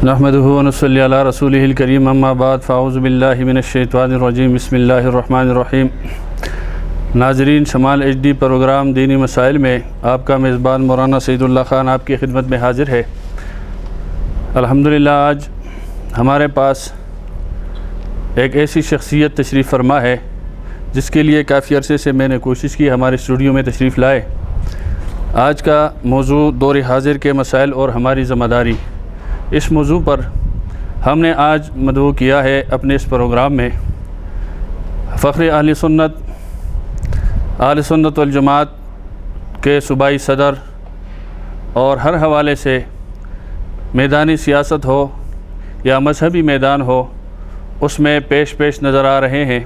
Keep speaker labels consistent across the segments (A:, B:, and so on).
A: نحمدہ ونصلی علی رسولہ الکریم اما بعد فاعوذ باللہ من الشیطان الرجیم بسم اللہ الرحمن الرحیم۔ ناظرین، شمال ایچ ڈی پروگرام دینی مسائل میں آپ کا میزبان مولانا سعید اللہ خان آپ کی خدمت میں حاضر ہے۔ الحمدللہ آج ہمارے پاس ایک ایسی شخصیت تشریف فرما ہے جس کے لیے کافی عرصے سے میں نے کوشش کی ہمارے اسٹوڈیو میں تشریف لائے۔ آج کا موضوع دور حاضر کے مسائل اور ہماری ذمہ داری، اس موضوع پر ہم نے آج مدعو کیا ہے اپنے اس پروگرام میں فخر اہل سنت والجماعت کے صوبائی صدر، اور ہر حوالے سے میدانی سیاست ہو یا مذہبی میدان ہو اس میں پیش نظر آ رہے ہیں۔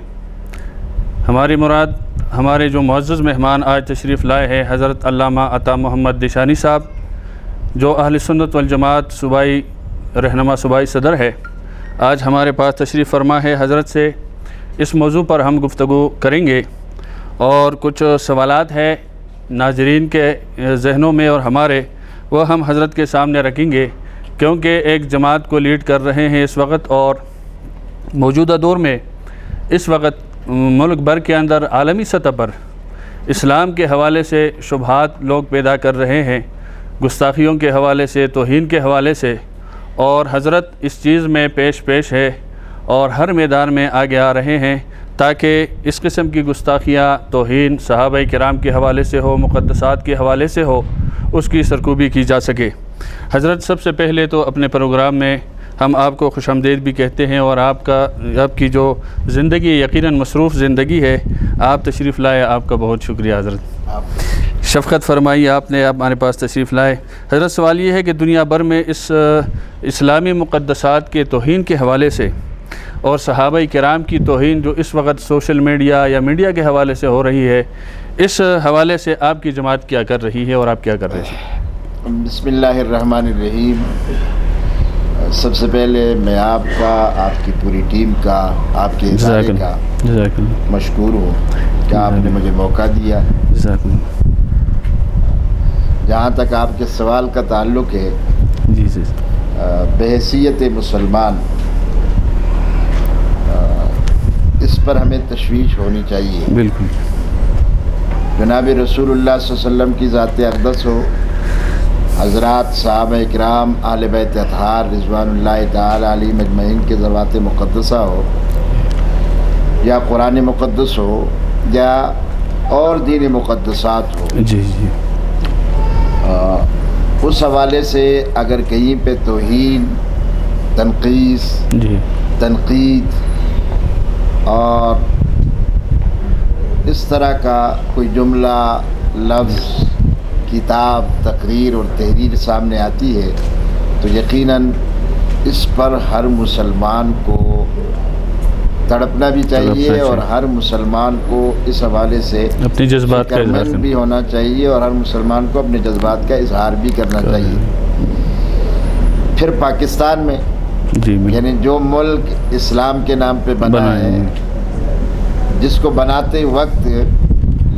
A: ہماری مراد ہمارے جو معزز مہمان آج تشریف لائے ہیں حضرت علامہ عطا محمد دشانی صاحب، جو اہل سنت والجماعت صوبائی رہنما صوبائی صدر ہے، آج ہمارے پاس تشریف فرما ہے۔ حضرت سے اس موضوع پر ہم گفتگو کریں گے اور کچھ سوالات ہیں ناظرین کے ذہنوں میں اور ہمارے، وہ ہم حضرت کے سامنے رکھیں گے، کیونکہ ایک جماعت کو لیڈ کر رہے ہیں اس وقت، اور موجودہ دور میں اس وقت ملک بھر کے اندر عالمی سطح پر اسلام کے حوالے سے شبہات لوگ پیدا کر رہے ہیں، گستاخیوں کے حوالے سے، توہین کے حوالے سے، اور حضرت اس چیز میں پیش ہے اور ہر میدان میں آگے آ رہے ہیں تاکہ اس قسم کی گستاخیاں، توہین صحابہ کرام کے حوالے سے ہو، مقدسات کے حوالے سے ہو، اس کی سرکوبی کی جا سکے۔ حضرت سب سے پہلے تو اپنے پروگرام میں ہم آپ کو خوش آمدید بھی کہتے ہیں، اور آپ کی جو زندگی یقیناً مصروف زندگی ہے، آپ تشریف لائے، آپ کا بہت شکریہ حضرت، شفقت فرمائی آپ نے، آپ ہمارے پاس تشریف لائے۔ حضرت سوال یہ ہے کہ دنیا بھر میں اس اسلامی مقدسات کے توہین کے حوالے سے اور صحابہ کرام کی توہین جو اس وقت سوشل میڈیا یا میڈیا کے حوالے سے ہو رہی ہے، اس حوالے سے آپ کی جماعت کیا کر رہی ہے اور آپ کیا کر رہے ہیں؟
B: بسم اللہ الرحمن الرحیم۔ سب سے پہلے میں آپ کا، آپ کی پوری ٹیم کا، آپ کے ادارے کا مشکور ہوں کہ آپ نے مجھے موقع دیا۔ جہاں تک آپ کے سوال کا تعلق ہے، بحیثیت مسلمان اس پر ہمیں تشویش ہونی چاہیے۔
A: بالکل،
B: جناب رسول اللہ صلی اللہ علیہ وسلم کی ذات اقدس ہو، حضرات صحابہ اکرام، اہل بیت اطہار رضوان اللہ تعالی علیہم اجمعین کے ذوات مقدسہ ہو، یا قرآن مقدس ہو، یا اور دین مقدسات ہو، اس حوالے سے اگر کہیں پہ توہین، تنقید اور اس طرح کا کوئی جملہ، لفظ، کتاب، تقریر اور تحریر سامنے آتی ہے تو یقیناً اس پر ہر مسلمان کو تڑپنا بھی چاہیے، اور ہر مسلمان کو اس حوالے سے
A: اپنے جذبات کا اظہار
B: بھی ہونا چاہیے، اور ہر مسلمان کو اپنے جذبات کا اظہار بھی کرنا چاہیے۔ پھر پاکستان میں یعنی جو ملک اسلام کے نام پہ بنا ہے، جس کو بناتے وقت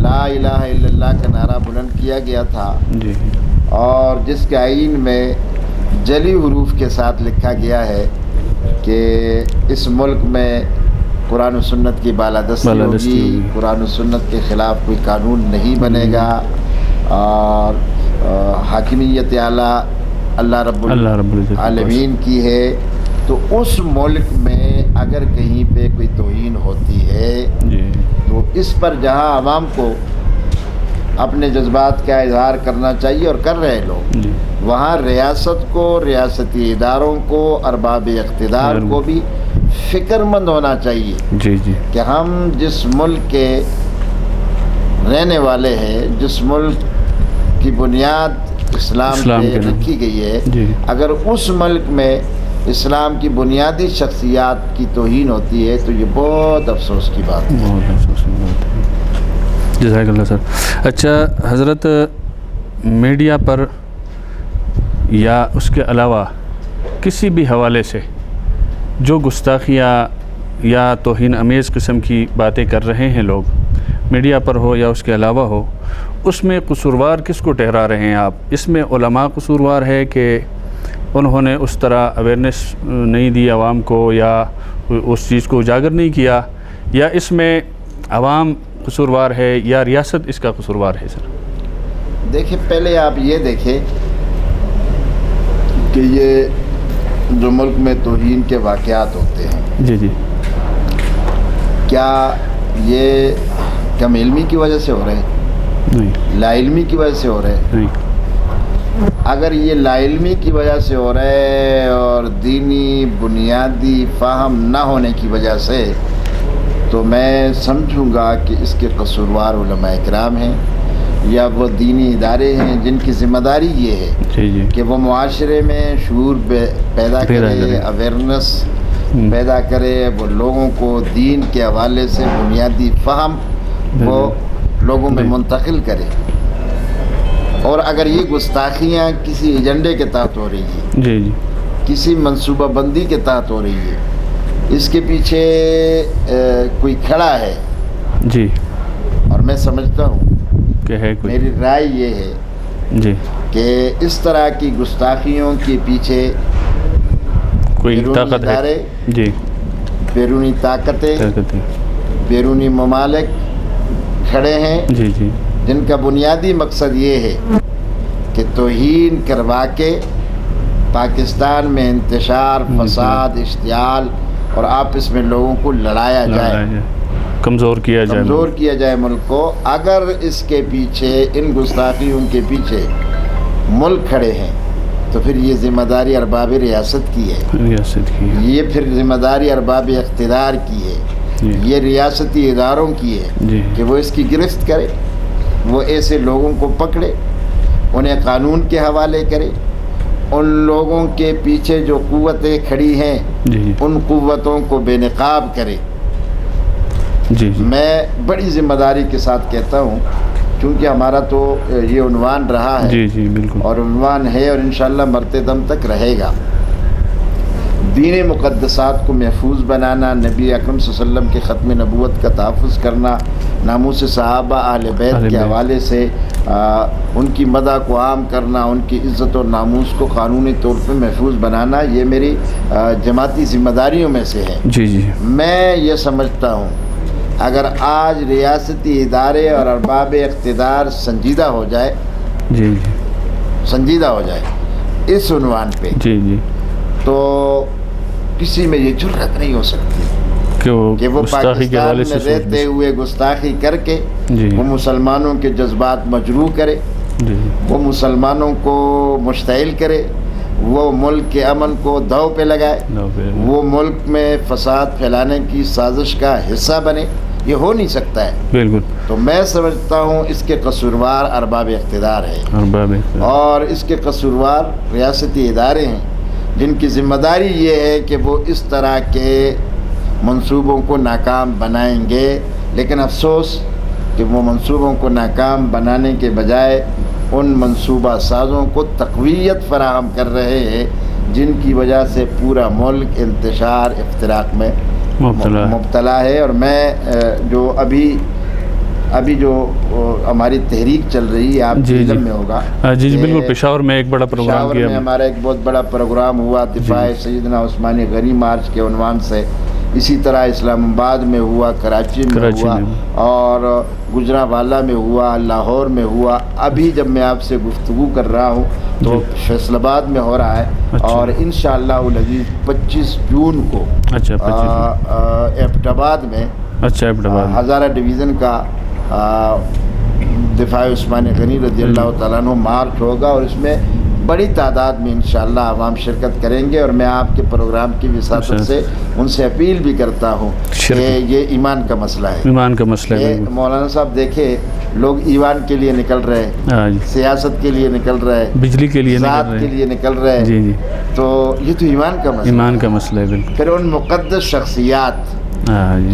B: لا الہ الا اللہ کا نعرہ بلند کیا گیا تھا، اور جس کے آئین میں جلی حروف کے ساتھ لکھا گیا ہے کہ اس ملک میں قرآن و سنت کی بالادستی ہوگی، قرآن و سنت کے خلاف کوئی قانون نہیں بنے گا، اور حاکمیت اعلیٰ اللہ رب العالمین کی ہے، تو اس ملک میں اگر کہیں پہ کوئی توہین ہوتی ہے تو اس پر جہاں عوام کو اپنے جذبات کا اظہار کرنا چاہیے اور کر رہے لوگ، وہاں ریاست کو، ریاستی اداروں کو، ارباب اقتدار کو بھی فکر مند ہونا چاہیے کہ ہم جس ملک کے رہنے والے ہیں، جس ملک کی بنیاد اسلام پہ رکھی گئی ہے، اگر اس ملک میں اسلام کی بنیادی شخصیات کی توہین ہوتی ہے تو یہ بہت افسوس کی بات ہے۔
A: جزاک اللہ سر۔ اچھا حضرت، میڈیا پر یا اس کے علاوہ کسی بھی حوالے سے جو گستاخیاں یا توہین امیز قسم کی باتیں کر رہے ہیں لوگ، میڈیا پر ہو یا اس کے علاوہ ہو، اس میں قصوروار کس کو ٹھہرا رہے ہیں آپ؟ اس میں علماء قصوروار ہے کہ انہوں نے اس طرح اویئرنیس نہیں دی عوام کو یا اس چیز کو اجاگر نہیں کیا، یا اس میں عوام قصوروار ہے یا ریاست اس کا قصوروار ہے سر؟
B: دیکھیں پہلے آپ یہ دیکھیں کہ یہ جو ملک میں توہین کے واقعات ہوتے ہیں،
A: جی جی،
B: کیا یہ کم علمی کی وجہ سے ہو رہے ہیں؟
A: نہیں
B: لا علمی کی وجہ سے ہو رہے ہیں؟
A: نہیں،
B: اگر یہ لا علمی کی وجہ سے ہو رہے ہیں اور دینی بنیادی فہم نہ ہونے کی وجہ سے، تو میں سمجھوں گا کہ اس کے قصوروار علماء کرام ہیں یا وہ دینی ادارے ہیں جن کی ذمہ داری یہ ہے
A: جی جی، کہ
B: کہ وہ معاشرے میں شعور پیدا کرے، اویئرنیس پیدا کرے، وہ لوگوں کو دین کے حوالے سے بنیادی فہم وہ لوگوں میں منتقل کرے۔ اور اگر یہ گستاخیاں کسی ایجنڈے کے تحت ہو رہی ہیں،
A: جی جی،
B: کسی منصوبہ بندی کے تحت ہو رہی ہے، اس کے پیچھے کوئی کھڑا ہے،
A: جی،
B: اور میں سمجھتا ہوں
A: کہ ہے کوئی،
B: میری رائے یہ ہے
A: جی،
B: کہ اس طرح کی گستاخیوں کے پیچھے
A: کوئی
B: بیرونی
A: طاقت ہے،
B: ادارے،
A: جی،
B: بیرونی طاقتیں، بیرونی ممالک کھڑے ہیں،
A: جی جی،
B: جن کا بنیادی مقصد یہ ہے کہ توہین کروا کے پاکستان میں انتشار، فساد، اشتعال اور آپس میں لوگوں کو لڑایا جائے،
A: کمزور کیا
B: جائے ملک کو۔ اگر اس کے پیچھے، ان گستاخیوں کے پیچھے ملک کھڑے ہیں تو پھر یہ ذمہ داری ارباب ریاست کی ہے، یہ پھر ذمہ داری ارباب اقتدار کی ہے، یہ ریاستی اداروں کی ہے کہ وہ اس کی گرفت کرے، وہ ایسے لوگوں کو پکڑے، انہیں قانون کے حوالے کرے، ان لوگوں کے پیچھے جو قوتیں کھڑی ہیں ان قوتوں کو بے نقاب کرے۔ میں بڑی ذمہ داری کے ساتھ کہتا ہوں، چونکہ ہمارا تو یہ عنوان رہا ہے،
A: جی جی بالکل،
B: اور عنوان ہے اور انشاءاللہ مرتے دم تک رہے گا، دین مقدسات کو محفوظ بنانا، نبی اکرم صلی اللہ علیہ وسلم کے ختم نبوت کا تحفظ کرنا، ناموس صحابہ اہل بیت کے حوالے سے ان کی مدح کو عام کرنا، ان کی عزت اور ناموس کو قانونی طور پہ محفوظ بنانا، یہ میری جماعتی ذمہ داریوں میں سے ہے۔
A: جی جی، میں
B: یہ سمجھتا ہوں اگر آج ریاستی ادارے اور ارباب اقتدار سنجیدہ ہو جائے،
A: جی
B: سنجیدہ ہو جائے اس عنوان پہ،
A: جی جی، تو
B: کسی میں یہ جرأت نہیں ہو سکتی کہ وہ پاکستان میں رہتے ہوئے گستاخی کر کے وہ مسلمانوں کے جذبات مجروح کرے، وہ مسلمانوں کو مشتعل کرے، وہ ملک کے امن کو داؤ پہ لگائے، وہ ملک میں فساد پھیلانے کی سازش کا حصہ بنے، یہ ہو نہیں سکتا ہے بالکل۔ تو میں سمجھتا ہوں اس کے قصوروار ارباب اقتدار ہے، اور اس کے قصوروار ریاستی ادارے ہیں جن کی ذمہ داری یہ ہے کہ وہ اس طرح کے منصوبوں کو ناکام بنائیں گے، لیکن افسوس کہ وہ منصوبوں کو ناکام بنانے کے بجائے ان منصوبہ سازوں کو تقویت فراہم کر رہے ہیں، جن کی وجہ سے پورا ملک انتشار، افتراق میں مبتلا ہے۔ اور میں جو ابھی جو ہماری تحریک چل رہی ہے، آپ کے علم میں ہوگا،
A: جی جی بالکل، پشاور میں ایک بڑا پروگرام کیا،
B: ہمارا ایک بہت بڑا پروگرام ہوا دفاع سیدنا عثمانی غنی مارچ کے عنوان سے، اسی طرح اسلام آباد میں ہوا، کراچی میں ہوا، اور گجرانوالہ میں ہوا، لاہور میں ہوا، ابھی جب میں آپ سے گفتگو کر رہا ہوں تو فیصل آباد میں ہو رہا ہے، اور انشاءاللہ العزیز 25 جون کو ایبٹ آباد میں ہزارہ ڈویژن کا دفاع عثمانی غنی رضی اللہ تعالیٰ عنہ مارچ ہوگا، اور اس میں بڑی تعداد میں انشاءاللہ عوام شرکت کریں گے۔ اور میں آپ کے پروگرام کی وساطت سے ان سے اپیل بھی کرتا ہوں کہ یہ ایمان کا مسئلہ ہے، ایمان کا مسئلہ ہے۔ مولانا صاحب دیکھیں، لوگ ایمان کے لیے نکل رہے ہیں، سیاست کے لیے نکل رہے ہیں، بجلی کے لیے، ذات کے لیے نکل رہے ہیں، تو یہ تو ایمان کا مسئلہ ہے۔ پھر ان مقدس شخصیات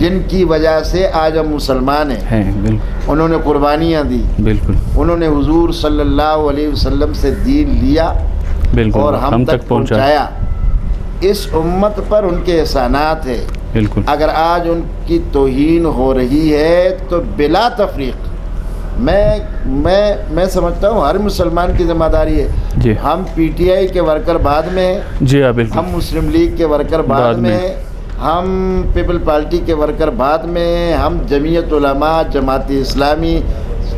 B: جن کی وجہ سے آج ہم مسلمان ہیں، انہوں نے قربانیاں دی، انہوں نے حضور صلی اللہ علیہ وسلم سے دین لیا اور ہم تک پہنچایا، اس امت پر ان کے احسانات ہیں۔ اگر آج ان کی توہین ہو رہی ہے تو بلا تفریق میں سمجھتا ہوں ہر مسلمان کی ذمہ داری ہے
A: جی
B: ہم پی ٹی آئی کے ورکر بعد میں ہیں،
A: جی ہاں بالکل،
B: ہم مسلم لیگ کے ورکر بعد میں ہیں، ہم پیپل پارٹی کے ورکر بعد میں ہیں، ہم جمعیت علماء، جماعت اسلامی،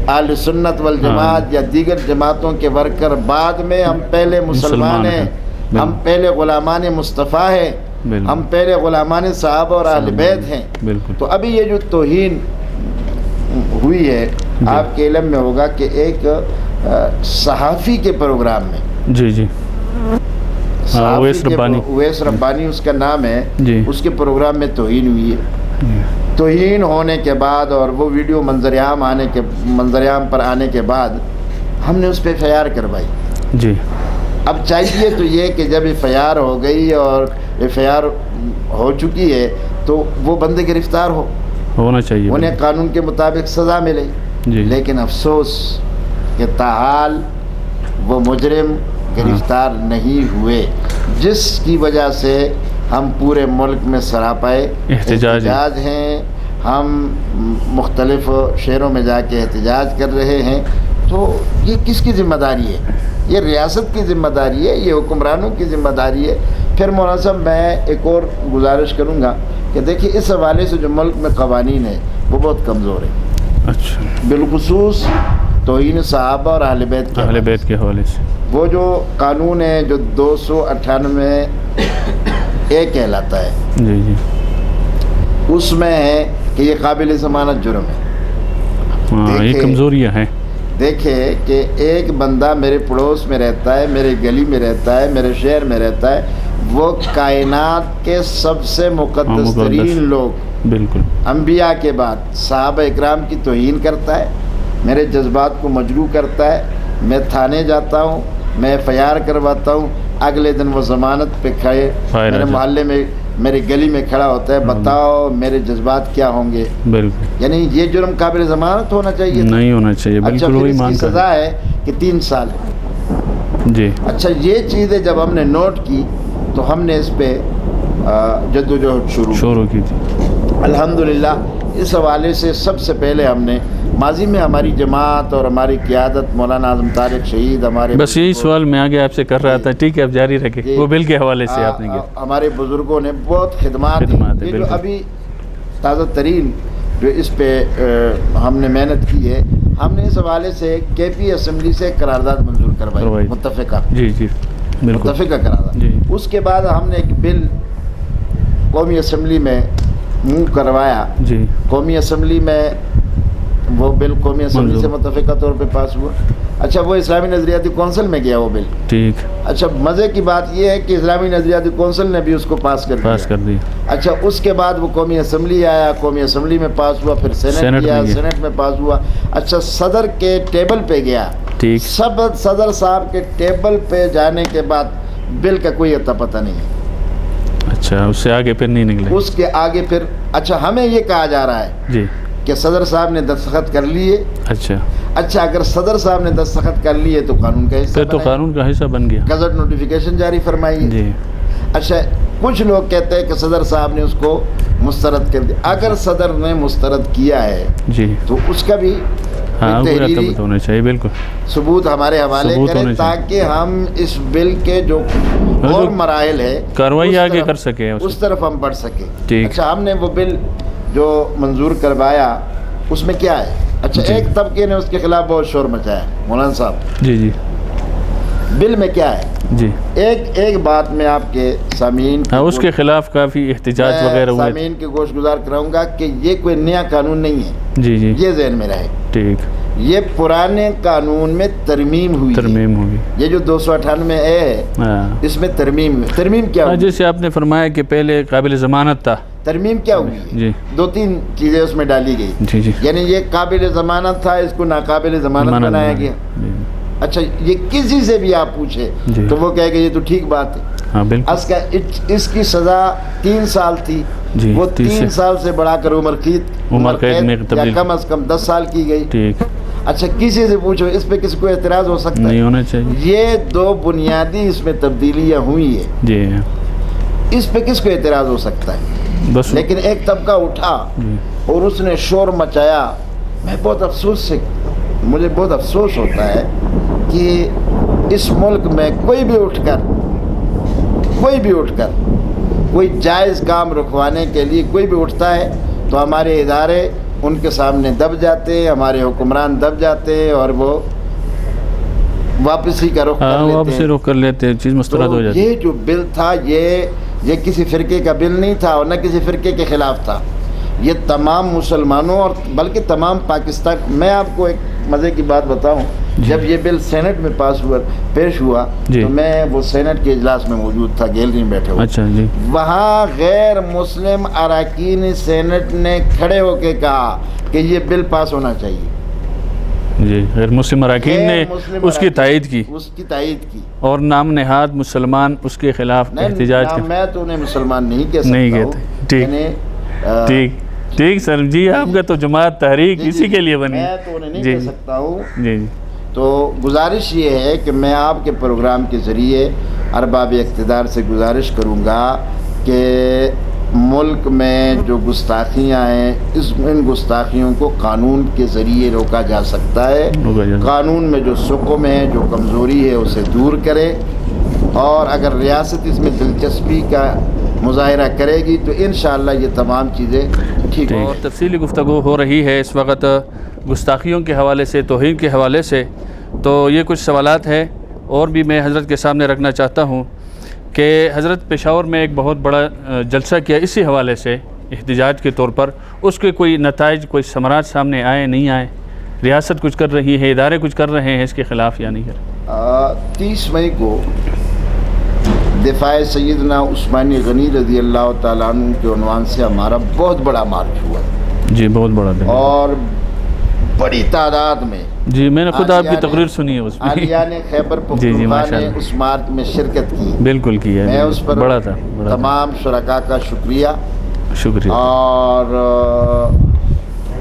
B: اہل سنت والجماعت یا دیگر جماعتوں کے ورکر بعد میں، ہم پہلے مسلمان ہیں، ہم پہلے غلامان مصطفیٰ ہیں، ہم پہلے غلامان صحابہ اور اہل بیت ہیں۔ تو ابھی یہ جو توہین ہوئی ہے، آپ کے علم میں ہوگا کہ ایک صحافی کے پروگرام میں،
A: جی جی
B: اویس ربانی اس کا نام ہے، اس کے پروگرام میں توہین ہوئی ہے۔ توہین ہونے کے بعد اور وہ ویڈیو منظر عام پر آنے کے بعد ہم نے اس پہ ایف آئی آر کروائی۔
A: جی
B: اب چاہیے تو یہ کہ جب ایف آئی آر ہو گئی اور ایف آئی آر ہو چکی ہے تو وہ بندے گرفتار ہونا چاہیے، انہیں قانون کے مطابق سزا ملے، لیکن افسوس کہ تاحال وہ مجرم گرفتار نہیں ہوئے، جس کی وجہ سے ہم پورے ملک میں سراپائے احتجاج ہیں، ہم مختلف شہروں میں جا کے احتجاج کر رہے ہیں۔ تو یہ کس کی ذمہ داری ہے؟ یہ ریاست کی ذمہ داری ہے، یہ حکمرانوں کی ذمہ داری ہے۔ پھر مولانا صاحب میں ایک اور گزارش کروں گا کہ دیکھیے اس حوالے سے جو ملک میں قوانین ہیں وہ بہت کمزور ہیں، اچھا، بالخصوص توہین صحابہ اور اہل بیت کے حوالے سے وہ جو قانون ہے جو 298 اے کہلاتا ہے، جی جی، اس میں ہے کہ یہ قابل ضمانت جرم ہے۔ یہ کمزوریاں ہیں۔ دیکھیں کہ ایک بندہ میرے پڑوس میں رہتا ہے، میرے گلی میں رہتا ہے، میرے شہر میں رہتا ہے، وہ کائنات کے سب سے مقدس ترین لوگ، بالکل، انبیاء کے بعد صحابہ اکرام کی توہین کرتا ہے، میرے جذبات کو مجروح کرتا ہے، میں تھانے جاتا ہوں، میں ایف آئی آر کرواتا ہوں، اگلے دن وہ ضمانت پہ کھڑے میرے محلے میں میری گلی میں کھڑا ہوتا ہے، بتاؤ میرے جذبات کیا ہوں گے؟ بالکل، یعنی یہ جرم قابل ضمانت ہونا چاہیے، نہیں ہونا چاہیے، بالکل وہی مان کر سزا ہے کہ 3 سال جی۔ اچھا یہ چیزیں جب ہم نے نوٹ کی تو ہم نے اس پہ جدوجہد شروع کی تھی۔ الحمدللہ اس حوالے سے سب سے پہلے ہم نے ماضی میں ہماری جماعت اور ہماری قیادت مولانا اعظم طارق شہید، ہمارے بس یہی سوال میں آگے آپ سے کر رہا تھا، ٹھیک ہے اب جاری رکھیں، وہ بل کے حوالے سے آپ نے کیا، ہمارے بزرگوں نے بہت خدمات دی، یہ جو ابھی تازہ ترین جو اس پہ ہم نے محنت کی ہے، ہم نے اس حوالے سے کے پی اسمبلی سے قرارداد منظور کروائی، متفقہ، جی جی متفقہ قرارداد، اس کے بعد ہم نے ایک بل قومی اسمبلی میں موو کروایا، جی قومی اسمبلی میں وہ بل قومی اسمبلی سے متفقہ طور پہ پاس ہوا۔ اچھا وہ اسلامی نظریاتی کونسل میں گیا وہ بل، ٹھیک، اچھا مزے کی بات یہ ہے کہ اسلامی نظریاتی کونسل نے بھی اس کو پاس کر دیا۔ اچھا اس کے بعد وہ قومی اسمبلی آیا، قومی اسمبلی میں پاس ہوا، پھر سینٹ گیا، سینٹ میں پاس ہوا۔ اچھا صدر کے ٹیبل پہ گیا، ٹھیک، صدر صاحب کے ٹیبل پہ جانے کے بعد بل کا کوئی اتا پتہ نہیں ہے۔ اچھا اس سے آگے پھر نہیں نکلے، اس کے آگے پھر اچھا ہمیں یہ کہا جا رہا ہے جی کہ صدر صاحب نے دستخط کر لیے۔ اچھا اگر صدر صاحب نے دستخط کر لیے تو قانون کا حصہ، تو قانون کا حصہ بن گیا، گزٹ نوٹیفیکیشن جاری فرمائیے جی۔ اچھا کچھ لوگ کہتے ہیں کہ صدر صاحب نے اس کو مسترد کر دیا، اگر صدر نے مسترد کیا ہے جی تو اس کا بھی تحریری ہونا چاہیے، بالکل ثبوت ہمارے حوالے کریں تاکہ ہم اس بل کے جو اور مراحل ہے کارروائی آگے کر سکیں، اس طرف ہم بڑھ سکیں۔ اچھا ہم نے وہ بل جو منظور کروایا اس میں کیا ہے؟ اچھا ایک طبقے نے اس کے خلاف بہت شور مچایا، مولانا صاحب جی جی بل میں کیا ہے جی؟ ایک بات میں آپ کے سامعین اس کے خلاف کافی احتجاج وغیرہ ہوئے، سامعین کے گوش گزار کراؤں گا کہ یہ کوئی نیا قانون نہیں ہے جی جی، یہ ذہن میں رہے، ٹھیک، یہ پرانے قانون میں ترمیم ہوئی، یہ جو 298 اے ہے اس میں ترمیم کیا ہوئی؟ جیسے آپ نے فرمایا کہ پہلے قابل ضمانت تھا، ترمیم کیا ہوئی جی؟ 2-3 چیزیں اس میں ڈالی گئی جی جی، یعنی یہ قابل ضمانت تھا، اس کو ناقابل ضمانت بنایا گیا۔ اچھا یہ کسی سے بھی آپ پوچھے تو وہ کہے گا یہ تو ٹھیک بات ہے، اس کی سزا 3 سال تھی، وہ 3 سال سے بڑھا کر عمر قید یا کم از کم 10 سال کی گئی۔ اچھا کسی سے پوچھو اس پہ کسی کو اعتراض ہو سکتا ہے؟ نہیں ہونا چاہیے۔ یہ 2 بنیادی اس میں تبدیلیاں ہوئی ہیں جی، اس پہ کس کو اعتراض ہو سکتا ہے؟ لیکن ایک طبقہ اٹھا اور اس نے شور مچایا، مجھے بہت افسوس ہوتا ہے کہ اس ملک میں کوئی بھی اٹھ کر کوئی جائز کام رکھوانے کے لیے کوئی بھی اٹھتا ہے تو ہمارے ادارے ان کے سامنے دب جاتے ہیں، ہمارے حکمران دب جاتے ہیں اور وہ واپسی کا رخ کر لیتے ہیں،
A: چیز مسترد ہو جاتی ہے۔
B: یہ جو بل تھا یہ کسی فرقے کا بل نہیں تھا اور نہ کسی فرقے کے خلاف تھا، یہ تمام مسلمانوں اور بلکہ تمام پاکستان۔ میں آپ کو ایک مزے کی بات بتاؤں، جب یہ بل سینٹ میں پیش ہوا تو میں وہ سینٹ کے اجلاس میں موجود تھا، گیلری میں بیٹھے ہوئے۔
A: اچھا جی۔
B: وہاں غیر مسلم اراکین سینٹ نے کھڑے ہو کے کہا کہ یہ بل پاس ہونا چاہیے
A: جی، غیر مسلم اراکین نے اس کی تائید کی اور نام نہاد مسلمان اس کے خلاف احتجاج کر۔
B: میں تو انہیں مسلمان نہیں کہہ سکتا ہوں،
A: ٹھیک سر جی، آپ کا تو جماعت تحریک اسی کے لیے بنی،
B: میں تو انہیں نہیں کہہ سکتا ہوں
A: جی۔
B: تو گزارش یہ ہے کہ میں آپ کے پروگرام کے ذریعے ارباب اقتدار سے گزارش کروں گا کہ ملک میں جو گستاخیاں ہیں ان گستاخیوں کو قانون کے ذریعے روکا جا سکتا ہے، قانون میں جو سقم ہے، جو کمزوری ہے اسے دور کرے، اور اگر ریاست اس میں دلچسپی کا مظاہرہ کرے گی تو انشاءاللہ یہ تمام چیزیں ٹھیک
A: اور تفصیلی گفتگو ہو رہی ہے اس وقت گستاخیوں کے حوالے سے، توہین کے حوالے سے۔ تو یہ کچھ سوالات ہیں اور بھی میں حضرت کے سامنے رکھنا چاہتا ہوں کہ حضرت پشاور میں ایک بہت بڑا جلسہ کیا اسی حوالے سے احتجاج کے طور پر، اس کے کوئی نتائج، کوئی ثمرات سامنے آئے نہیں آئے؟ ریاست کچھ کر رہی ہے، ادارے کچھ کر رہے ہیں اس کے خلاف یا نہیں کر رہے؟
B: 30 مئی کو دفاع سیدنا عثمانی غنی رضی اللہ تعالیٰ عنہ کے عنوان سے ہمارا بہت بڑا مارچ ہوا
A: جی، بہت بڑا دن،
B: اور بڑی تعداد میں
A: جی، میں نے خود آپ کی تقریر سنی ہے اس میں،
B: عالیہ نے خیبر پختونخوا نے اس مارچ میں شرکت کی،
A: بالکل کی ہے،
B: میں اس پر
A: بڑا تھا
B: تمام شرکاء کا شکریہ۔ اور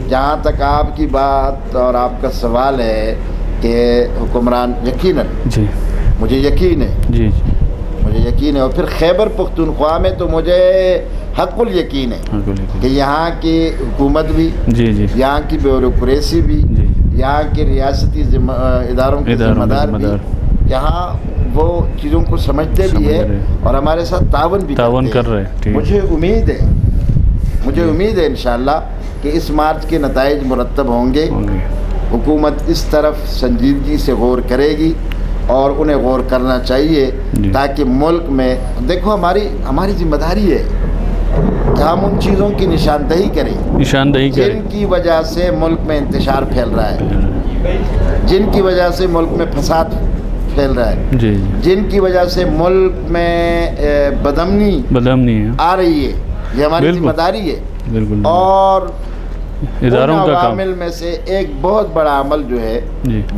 B: جہاں تک آپ کی بات اور آپ کا سوال ہے کہ حکمران، یقیناً
A: جی
B: مجھے یقین ہے،
A: جی
B: مجھے یقین ہے، اور پھر خیبر پختونخوا میں تو مجھے حق الیقین ہے کہ یہاں کی حکومت بھی، یہاں کی بیوروکریسی بھی، یہاں کے ریاستی اداروں کے ذمہ دار بھی یہاں وہ چیزوں کو سمجھتے بھی ہے اور ہمارے ساتھ تعاون بھی کر رہے ہیں۔ مجھے امید ہے انشاءاللہ کہ اس مارچ کے نتائج مرتب ہوں گے، حکومت اس طرف سنجیدگی سے غور کرے گی اور انہیں غور کرنا چاہیے تاکہ ملک میں، دیکھو ہماری ذمہ داری ہے کہ ہم ان چیزوں کی نشاندہی کریں جن کی وجہ سے ملک میں انتشار پھیل رہا ہے، جن کی وجہ سے ملک میں فساد پھیل رہا ہے، جن کی وجہ سے ملک میں بدامنی آ رہی ہے، یہ ہماری ذمہ داری ہے۔ اور اداروں کا عوامل میں سے ایک بہت بڑا عمل جو ہے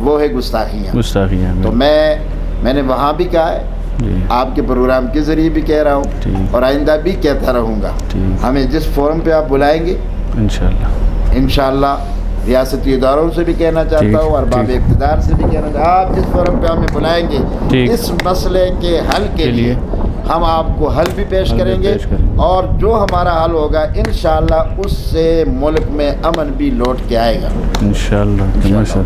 B: وہ ہے گستاخیاں۔ تو میں نے وہاں بھی کہا ہے، آپ کے پروگرام کے ذریعے بھی کہہ رہا ہوں اور آئندہ بھی کہتا رہوں گا، ہمیں جس فورم پہ آپ بلائیں گے انشاءاللہ ریاستی اداروں سے بھی کہنا چاہتا ہوں اور ارباب اقتدار سے بھی کہنا چاہتا ہوں، آپ جس فورم پہ ہمیں بلائیں گے اس مسئلے کے حل کے لیے ہم آپ کو حل بھی پیش کریں گے، اور جو ہمارا حل ہوگا انشاءاللہ اس سے ملک میں امن بھی لوٹ کے آئے گا انشاءاللہ۔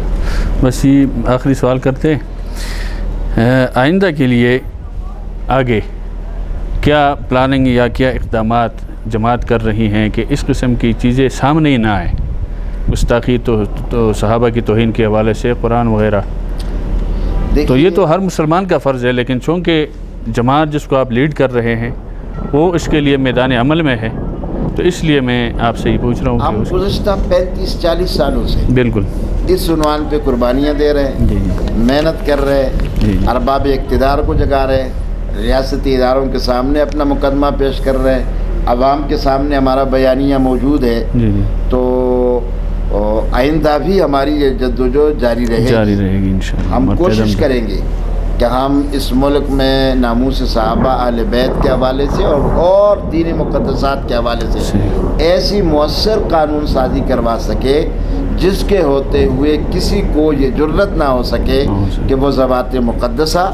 A: بس یہ آخری سوال کرتے ہیں، آئندہ کے لیے آگے کیا پلاننگ یا کیا اقدامات جماعت کر رہی ہیں کہ اس قسم کی چیزیں سامنے ہی نہ آئیں، گستاخی تو صحابہ کی توہین کے حوالے سے، قرآن وغیرہ؟ تو یہ تو ہر مسلمان کا فرض ہے، لیکن چونکہ جماعت جس کو آپ لیڈ کر رہے ہیں وہ اس کے لیے میدان عمل میں ہے، تو اس لیے میں آپ سے یہ پوچھ رہا ہوں
B: ہم گزشتہ 35-40 سالوں سے
A: بالکل
B: اس عنوان پہ قربانیاں دے رہے ہیں، محنت کر رہے ہیں، ارباب اقتدار کو جگا رہے ہیں، ریاستی اداروں کے سامنے اپنا مقدمہ پیش کر رہے ہیں، عوام کے سامنے ہمارا بیانیہ موجود ہے۔ تو آئندہ بھی ہماری یہ جدوجہد جاری رہے گی انشاءاللہ۔ ہم کوشش کریں گے کہ ہم اس ملک میں ناموس صحابہ اہل بیت کے حوالے سے اور دین مقدسات کے حوالے سے ایسی مؤثر قانون سازی کروا سکے جس کے ہوتے ہوئے کسی کو یہ جرت نہ ہو سکے کہ وہ ذوات مقدسہ،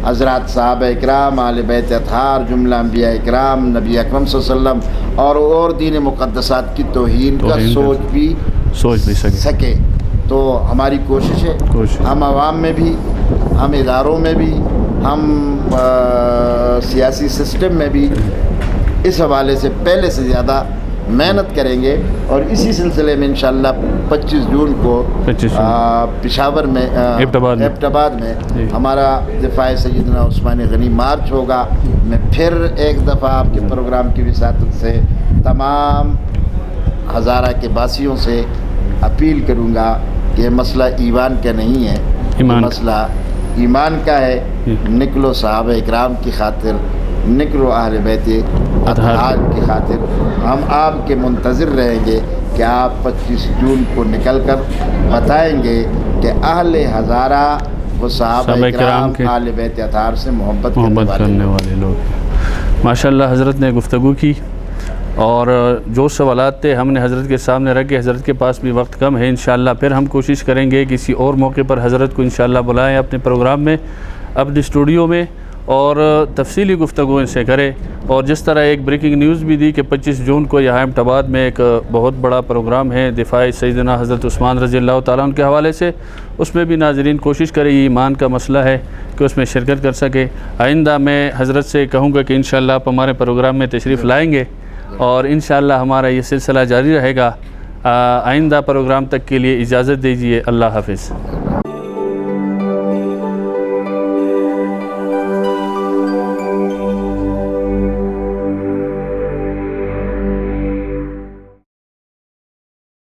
B: حضرات صحابہ اکرام، اہل بیت اطہار، جملہ انبیاء اکرام، نبی اکرم صلی اللہ علیہ وسلم اور دین مقدسات کی توہین کا سوچ بھی سکے۔ تو ہماری کوشش ہے ہم عوام میں بھی ہم اداروں میں بھی، ہم سیاسی سسٹم میں بھی اس حوالے سے پہلے سے زیادہ محنت کریں گے، اور اسی سلسلے میں انشاءاللہ 25 جون کو پشاور میں ایبٹ آباد میں ہمارا دفاع سیدنا عثمان غنی مارچ ہوگا۔ میں پھر ایک دفعہ آپ کے پروگرام کی وساطت سے تمام ہزارہ کے باسیوں سے اپیل کروں گا کہ یہ مسئلہ ایمان کا نہیں ہے، یہ مسئلہ ایمان کا ہے۔ نکلو صحابہ اکرام کی خاطر، نکلو اہل بیت اطہار کی خاطر، ہم آپ کے منتظر رہیں گے کہ آپ 25 جون کو نکل کر بتائیں گے کہ اہل ہزارہ وہ صحابہ اکرام اہل بیت اطہار سے محبت کرنے والے
A: لوگ۔ ماشاءاللہ حضرت نے گفتگو کی، اور جو سوالات تھے ہم نے حضرت کے سامنے رکھے، حضرت کے پاس بھی وقت کم ہے، انشاءاللہ پھر ہم کوشش کریں گے کسی اور موقع پر حضرت کو انشاءاللہ بلائیں اپنے پروگرام میں، اپنے اسٹوڈیو میں، اور تفصیلی گفتگو ان سے کرے۔ اور جس طرح ایک بریکنگ نیوز بھی دی کہ 25 جون کو یہاں ایبٹ آباد میں ایک بہت بڑا پروگرام ہے دفاع سیدنا حضرت عثمان رضی اللہ تعالیٰ عنہ کے حوالے سے، اس میں بھی ناظرین کوشش کرے، یہ ایمان کا مسئلہ ہے کہ اس میں شرکت کر سکے۔ آئندہ میں حضرت سے کہوں گا کہ انشاءاللہ آپ ہمارے پروگرام میں تشریف لائیں گے، اور انشاءاللہ ہمارا یہ سلسلہ جاری رہے گا۔ آئندہ پروگرام تک کے لیے اجازت دیجیے، اللہ حافظ۔